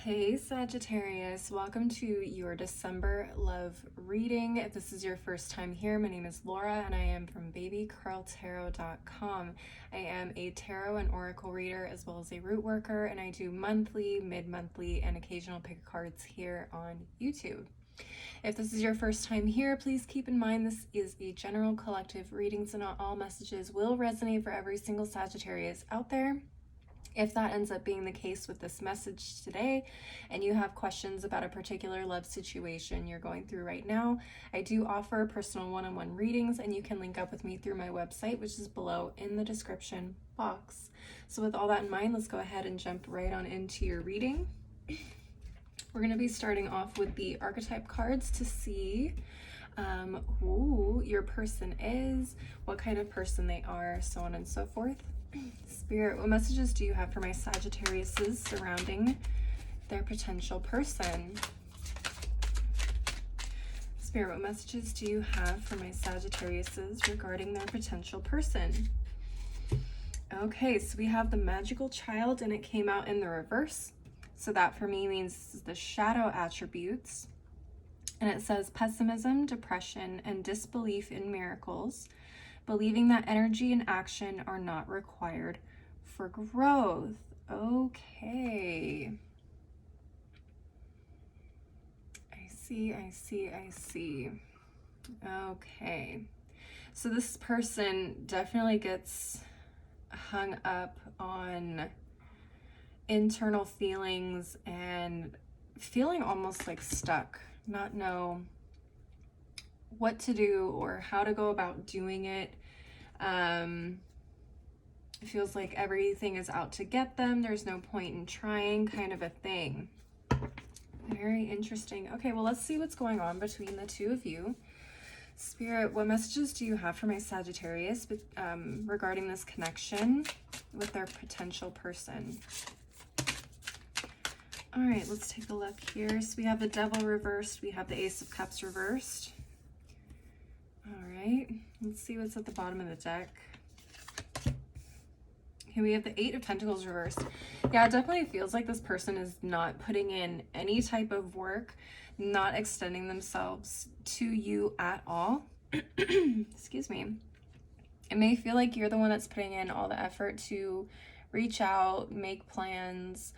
Hey Sagittarius, welcome to your December love reading. If this is your first time here, my name is Laura and I am from babycurltarot.com. I am a tarot and oracle reader as well as a root worker, and I do monthly, mid-monthly, and occasional pick cards here on YouTube. If this is your first time here, please keep in mind this is a general collective reading, so not all messages will resonate for every single Sagittarius out there. If that ends up being the case with this message today and you have questions about a particular love situation you're going through right now, I do offer personal one-on-one readings, and you can link up with me through my website, which is below in the description box. So with all that in mind, let's go ahead and jump right on into your reading. We're going to be starting off with the archetype cards to see who your person is, what kind of person they are, so on and so forth. Spirit, what messages do you have for my Sagittariuses surrounding their potential person? Spirit, what messages do you have for my Sagittariuses regarding their potential person? Okay, so we have the magical child and it came out in the reverse. So that for me means the shadow attributes. And it says pessimism, depression, and disbelief in miracles, believing that energy and action are not required for growth. Okay. I see. Okay. So this person definitely gets hung up on internal feelings and feeling almost like stuck, not know what to do or how to go about doing it. It feels like everything is out to get them. There's no point in trying, kind of a thing. Very interesting. Okay, well, let's see what's going on between the two of you. Spirit, what messages do you have for my Sagittarius regarding this connection with their potential person? All right, let's take a look here. So we have the Devil reversed. We have the Ace of Cups reversed. All right, let's see what's at the bottom of the deck. Okay, we have the Eight of Pentacles reversed. Yeah, it definitely feels like this person is not putting in any type of work, not extending themselves to you at all. Excuse me. It may feel like you're the one that's putting in all the effort to reach out, make plans,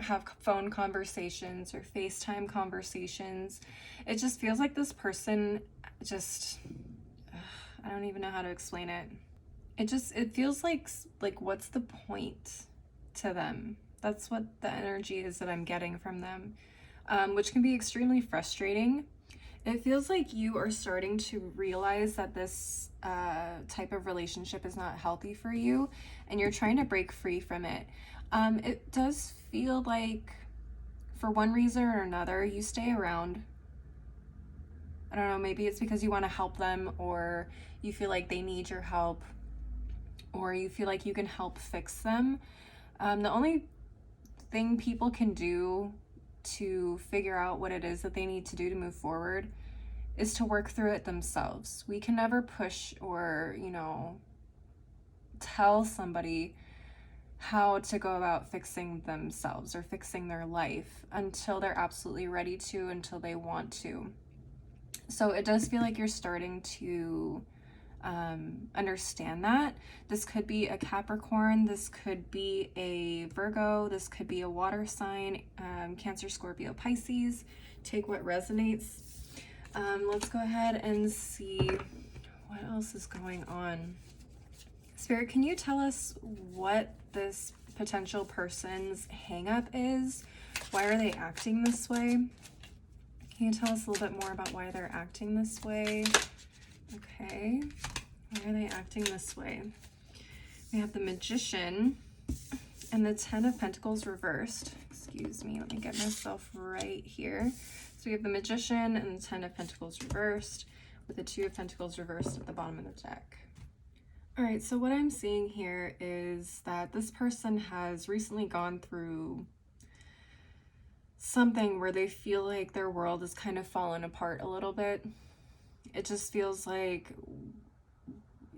have phone conversations or FaceTime conversations. It just feels like this person I don't even know how to explain it. It feels like what's the point to them? That's what the energy is that I'm getting from them, which can be extremely frustrating. It feels like you are starting to realize that this type of relationship is not healthy for you, and you're trying to break free from it. It does feel like, for one reason or another, you stay around. I don't know, maybe it's because you want to help them, or you feel like they need your help, or you feel like you can help fix them. The only thing people can do to figure out what it is that they need to do to move forward is to work through it themselves. We can never push or, tell somebody how to go about fixing themselves or fixing their life until they're absolutely ready to, until they want to. So it does feel like you're starting to understand that. This could be a Capricorn, this could be a Virgo, this could be a water sign, Cancer, Scorpio, Pisces. Take what resonates. Let's go ahead and see what else is going on. Spirit, can you tell us what this potential person's hang-up is? Why are they acting this way? Can you tell us a little bit more about why they're acting this way? Okay, why are they acting this way? We have the Magician and the Ten of Pentacles reversed. Excuse me, let me get myself right here. So we have the Magician and the Ten of Pentacles reversed with the Two of Pentacles reversed at the bottom of the deck. All right, so what I'm seeing here is that this person has recently gone through something where they feel like their world is kind of fallen apart a little bit. It just feels like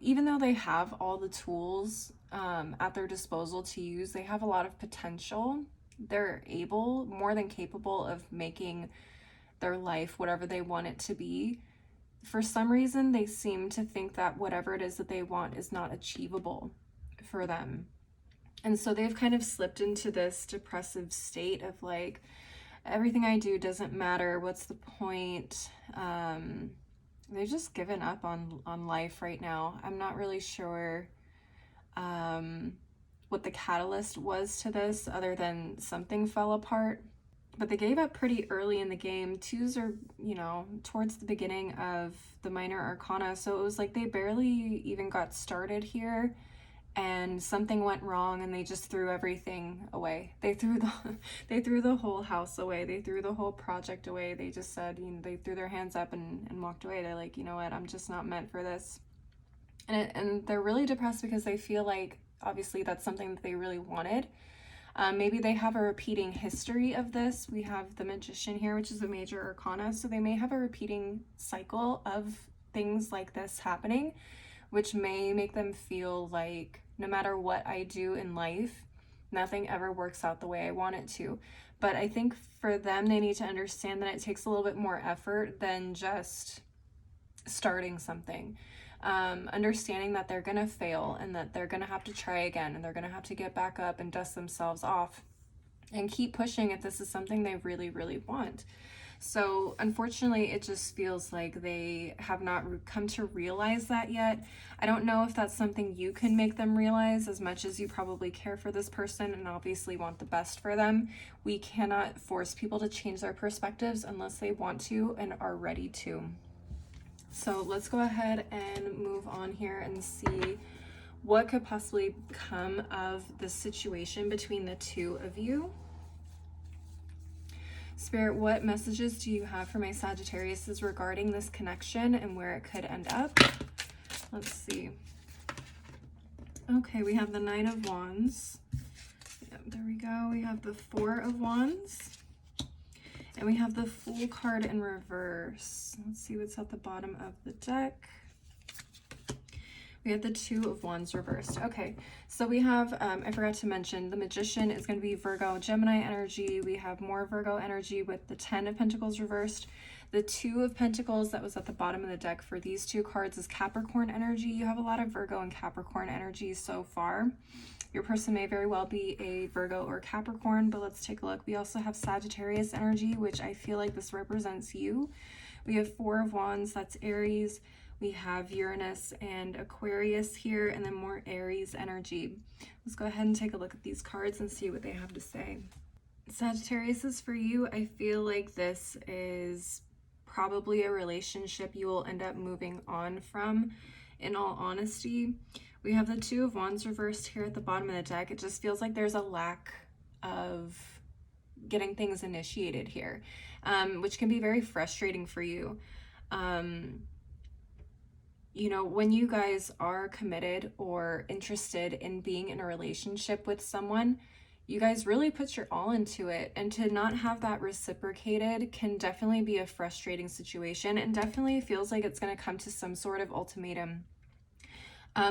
even though they have all the tools at their disposal to use, they have a lot of potential, they're able, more than capable of making their life whatever they want it to be. For some reason, they seem to think that whatever it is that they want is not achievable for them. And so they've kind of slipped into this depressive state of like, everything I do doesn't matter. What's the point? They've just given up on life right now. I'm not really sure what the catalyst was to this, other than something fell apart. But they gave up pretty early in the game. Twos are, you know, towards the beginning of the minor arcana. So it was like they barely even got started here, and something went wrong and they just threw everything away. They threw the whole house away. They threw the whole project away. They just said, you know, they threw their hands up and walked away. They're like, you know what, I'm just not meant for this. And they're really depressed because they feel like obviously that's something that they really wanted. Maybe they have a repeating history of this. We have the Magician here, which is a major arcana. So they may have a repeating cycle of things like this happening, which may make them feel like no matter what I do in life, nothing ever works out the way I want it to. But I think for them, they need to understand that it takes a little bit more effort than just starting something. Understanding that they're gonna fail and that they're gonna have to try again, and they're gonna have to get back up and dust themselves off and keep pushing if this is something they really, really want. So unfortunately, it just feels like they have not come to realize that yet. I don't know if that's something you can make them realize. As much as you probably care for this person and obviously want the best for them, we cannot force people to change their perspectives unless they want to and are ready to. So let's go ahead and move on here and see what could possibly come of the situation between the two of you. Spirit, what messages do you have for my Sagittariuses regarding this connection and where it could end up? Let's see. Okay, we have the Nine of Wands. Yep, there we go. We have the Four of Wands. And we have the Fool card in reverse. Let's see what's at the bottom of the deck. We have the Two of Wands reversed. Okay, so we have, I forgot to mention, the Magician is going to be Virgo, Gemini energy. We have more Virgo energy with the 10 of Pentacles reversed. The Two of Pentacles that was at the bottom of the deck for these two cards is Capricorn energy. You have a lot of Virgo and Capricorn energy so far. Your person may very well be a Virgo or Capricorn, but let's take a look. We also have Sagittarius energy, which I feel like this represents you. We have Four of Wands, that's Aries. We have Uranus and Aquarius here, and then more Aries energy. Let's go ahead and take a look at these cards and see what they have to say. Sagittarius is for you. I feel like this is probably a relationship you will end up moving on from, in all honesty. We have the Two of Wands reversed here at the bottom of the deck. It just feels like there's a lack of getting things initiated here, which can be very frustrating for you. You know, when you guys are committed or interested in being in a relationship with someone, you guys really put your all into it, and to not have that reciprocated can definitely be a frustrating situation, and definitely feels like it's going to come to some sort of ultimatum.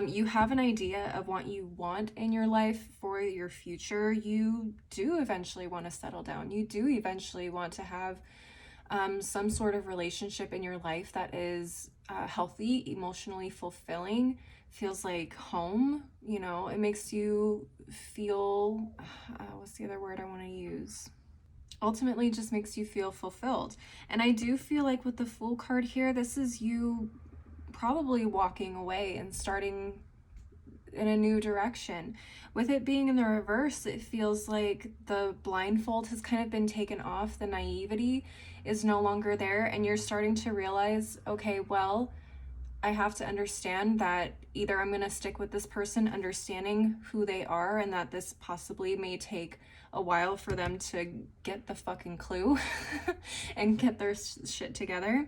You have an idea of what you want in your life for your future. You do eventually want to settle down. You do eventually want to have some sort of relationship in your life that is healthy, emotionally fulfilling, feels like home. You know, it makes you feel, what's the other word I want to use? Ultimately just makes you feel fulfilled. And I do feel like with the Fool card here, this is you probably walking away and starting in a new direction. With it being in the reverse, it feels like the blindfold has kind of been taken off. The naivety is no longer there, and you're starting to realize, okay, well, I have to understand that either I'm going to stick with this person, understanding who they are, and that this possibly may take a while for them to get the fucking clue and get their shit together,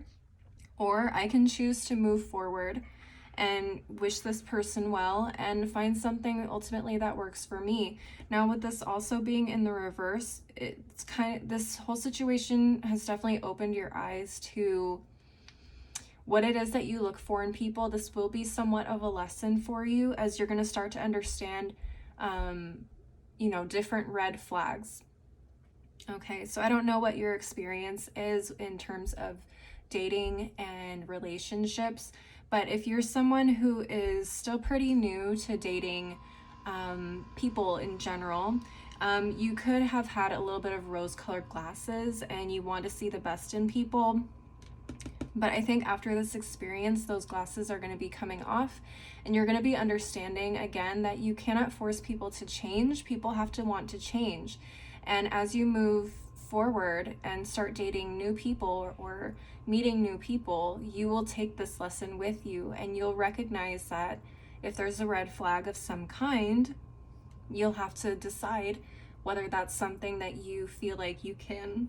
or I can choose to move forward and wish this person well and find something ultimately that works for me. Now, with this also being in the reverse, it's kind of, this whole situation has definitely opened your eyes to what it is that you look for in people. This will be somewhat of a lesson for you, as you're going to start to understand, you know, different red flags. Okay, so I don't know what your experience is in terms of dating and relationships, but if you're someone who is still pretty new to dating people in general, you could have had a little bit of rose-colored glasses and you want to see the best in people. But I think after this experience, those glasses are going to be coming off, and you're going to be understanding again that you cannot force people to change. People have to want to change. And as you move forward and start dating new people or meeting new people, you will take this lesson with you, and you'll recognize that if there's a red flag of some kind, you'll have to decide whether that's something that you feel like you can,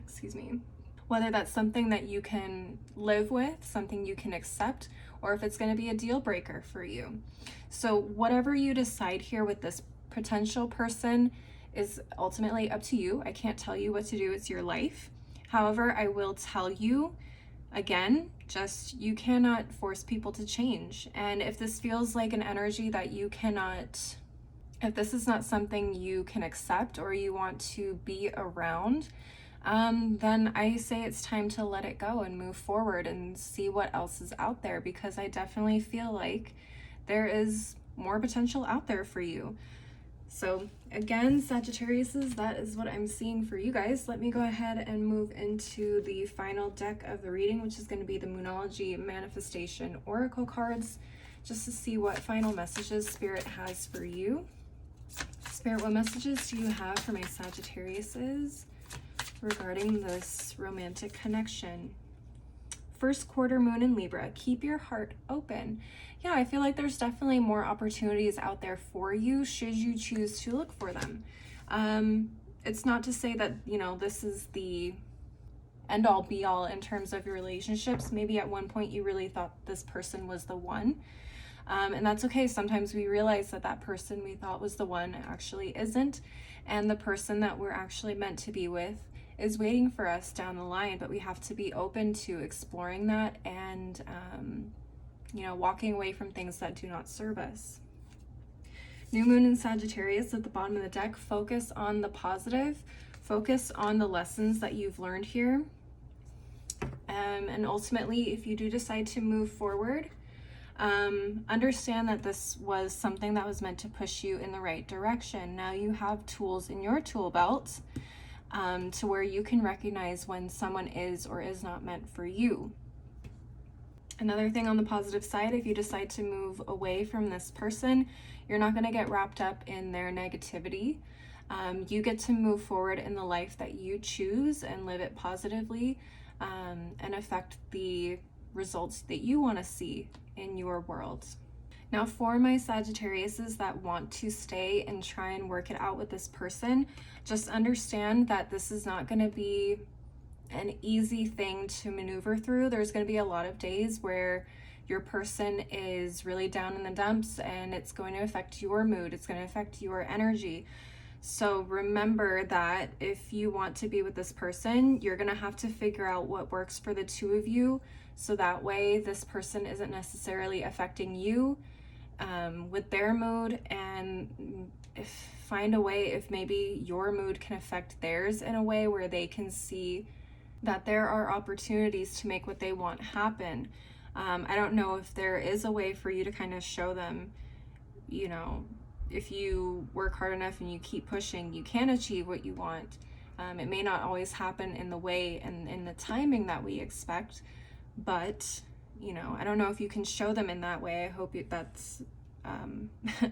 whether that's something that you can live with, something you can accept, or if it's going to be a deal breaker for you. So whatever you decide here with this potential person is ultimately up to you. I can't tell you what to do. It's your life. However, I will tell you, again, just you cannot force people to change. And if this feels like an energy that you cannot, if this is not something you can accept or you want to be around, then I say it's time to let it go and move forward and see what else is out there, because I definitely feel like there is more potential out there for you. So again, Sagittariuses, that is what I'm seeing for you guys. Let me go ahead and move into the final deck of the reading, which is going to be the Moonology Manifestation Oracle cards, just to see what final messages Spirit has for you. Spirit, what messages do you have for my Sagittariuses regarding this romantic connection? First quarter moon in Libra, keep your heart open. Yeah, I feel like there's definitely more opportunities out there for you should you choose to look for them. It's not to say that, you know, this is the end all be all in terms of your relationships. Maybe at one point you really thought this person was the one. And that's okay. Sometimes we realize that that person we thought was the one actually isn't. And the person that we're actually meant to be with is waiting for us down the line, but we have to be open to exploring that and, you know, walking away from things that do not serve us. New moon in Sagittarius at the bottom of the deck. Focus on the positive. Focus on the lessons that you've learned here. And ultimately, if you do decide to move forward, understand that this was something that was meant to push you in the right direction. Now you have tools in your tool belt to where you can recognize when someone is or is not meant for you. Another thing on the positive side, if you decide to move away from this person, you're not going to get wrapped up in their negativity. You get to move forward in the life that you choose and live it positively, and affect the results that you want to see in your world. Now, for my Sagittariuses that want to stay and try and work it out with this person, just understand that this is not going to be an easy thing to maneuver through. There's going to be a lot of days where your person is really down in the dumps, and it's going to affect your mood. It's going to affect your energy. So remember that if you want to be with this person, you're going to have to figure out what works for the two of you, so that way this person isn't necessarily affecting you with their mood, and find a way if maybe your mood can affect theirs in a way where they can see that there are opportunities to make what they want happen. I don't know if there is a way for you to kind of show them, you know, if you work hard enough and you keep pushing, you can achieve what you want. It may not always happen in the way and in the timing that we expect, but, you know, I don't know if you can show them in that way. I hope that's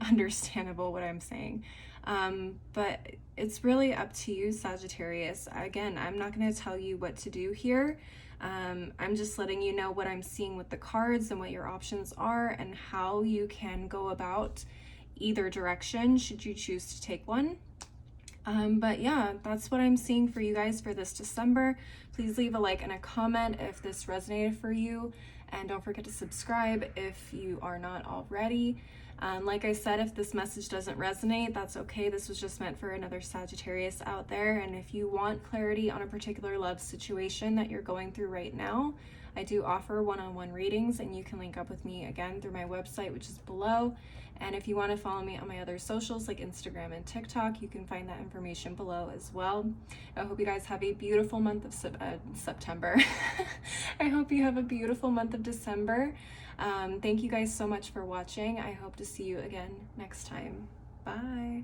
understandable what I'm saying. But it's really up to you, Sagittarius. Again, I'm not going to tell you what to do here. I'm just letting you know what I'm seeing with the cards and what your options are and how you can go about either direction should you choose to take one. But yeah, that's what I'm seeing for you guys for this December. Please leave a like and a comment if this resonated for you, and don't forget to subscribe if you are not already. Like I said, if this message doesn't resonate, that's okay. This was just meant for another Sagittarius out there. And if you want clarity on a particular love situation that you're going through right now, I do offer one-on-one readings, and you can link up with me again through my website, which is below. And if you want to follow me on my other socials like Instagram and TikTok, you can find that information below as well. I hope you guys have a beautiful month of September. I hope you have a beautiful month of December. Thank you guys so much for watching. I hope to see you again next time. Bye.